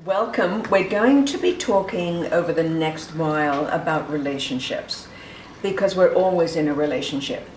Welcome. We're going to be talking over the next while about relationships because we're always in a relationship.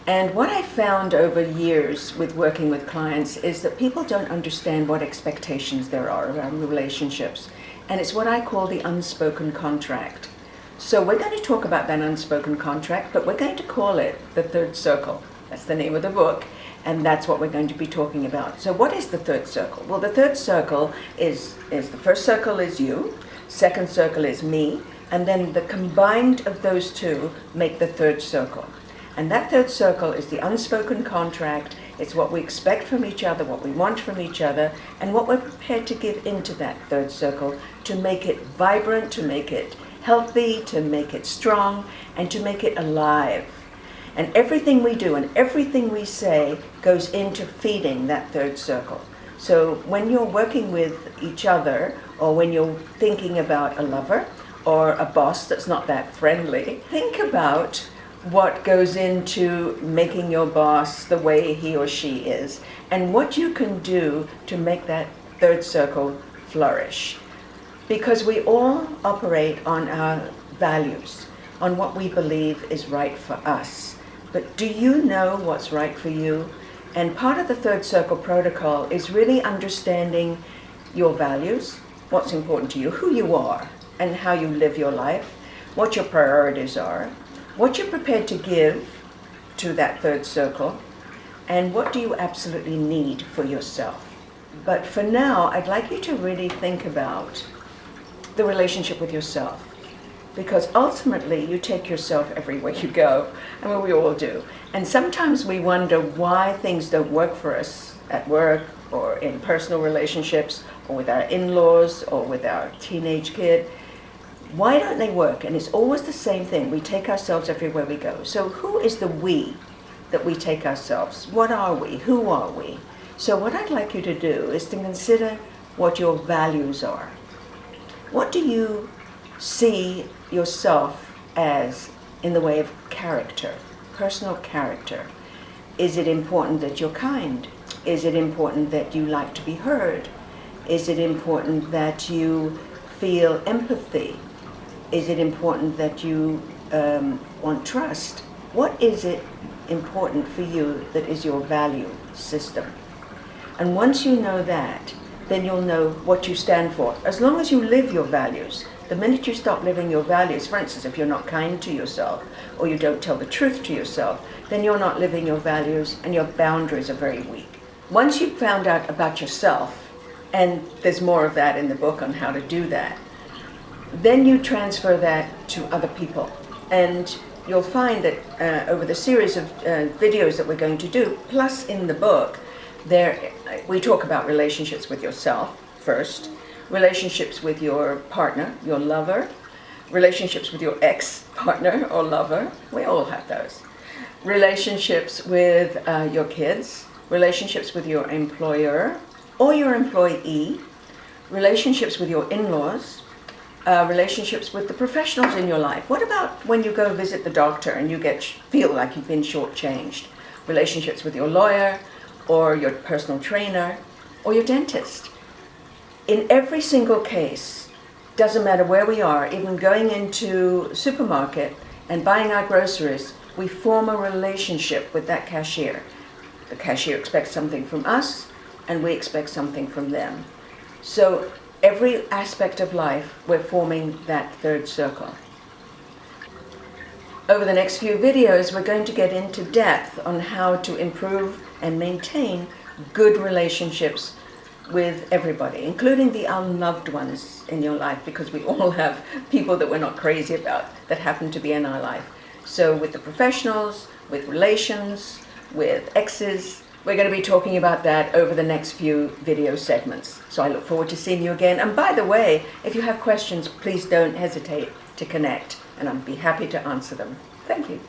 And what I found over years with working with clients is that people don't understand what expectations there are around relationships. And it's what I call the unspoken contract. So we're going to talk about that unspoken contract, but we're going to call it the third circle. That's the name of the book. And that's what we're going to be talking about. So what is the third circle? Well, the third circle is the first circle is you, second circle is me, and then the combined of those two make the third circle. And that third circle is the unspoken contract. It's what we expect from each other, what we want from each other, and what we're prepared to give into that third circle to make it vibrant, to make it healthy, to make it strong, and to make it alive. And everything we do and everything we say goes into feeding that third circle. So when you're working with each other, or when you're thinking about a lover or a boss that's not that friendly, think about what goes into making your boss the way he or she is and what you can do to make that third circle flourish. Because we all operate on our values, on what we believe is right for us. But do you know what's right for you? And part of the third circle protocol is really understanding your values, what's important to you, who you are, and how you live your life, what your priorities are, what you're prepared to give to that third circle, and what do you absolutely need for yourself. But for now, I'd like you to really think about the relationship with yourself. Because ultimately, you take yourself everywhere you go. I mean, we all do. And sometimes we wonder why things don't work for us at work or in personal relationships or with our in-laws or with our teenage kid. Why don't they work? And it's always the same thing. We take ourselves everywhere we go. So who is the we that we take ourselves? What are we? Who are we? So what I'd like you to do is to consider what your values are. What do you see yourself as in the way of character, personal character? Is it important that you're kind? Is it important that you like to be heard? Is it important that you feel empathy? Is it important that you want trust? What is it important for you that is your value system? And once you know that, then you'll know what you stand for. As long as you live your values. The minute you stop living your values, for instance, if you're not kind to yourself or you don't tell the truth to yourself, then you're not living your values and your boundaries are very weak. Once you've found out about yourself, and there's more of that in the book on how to do that, then you transfer that to other people. And you'll find that over the series of videos that we're going to do, plus in the book, we talk about relationships with yourself first, relationships with your partner, your lover, relationships with your ex-partner or lover, we all have those, relationships with your kids, relationships with your employer or your employee, relationships with your in-laws, relationships with the professionals in your life. What about when you go visit the doctor and you feel like you've been shortchanged? Relationships with your lawyer or your personal trainer or your dentist. In every single case, doesn't matter where we are, even going into supermarket and buying our groceries, we form a relationship with that cashier. The cashier expects something from us, and we expect something from them. So every aspect of life, we're forming that third circle. Over the next few videos, we're going to get into depth on how to improve and maintain good relationships with everybody, including the unloved ones in your life, because we all have people that we're not crazy about that happen to be in our life. So with the professionals, with relations, with exes, we're going to be talking about that over the next few video segments. So I look forward to seeing you again. And by the way, if you have questions, please don't hesitate to connect, and I'll be happy to answer them. Thank you.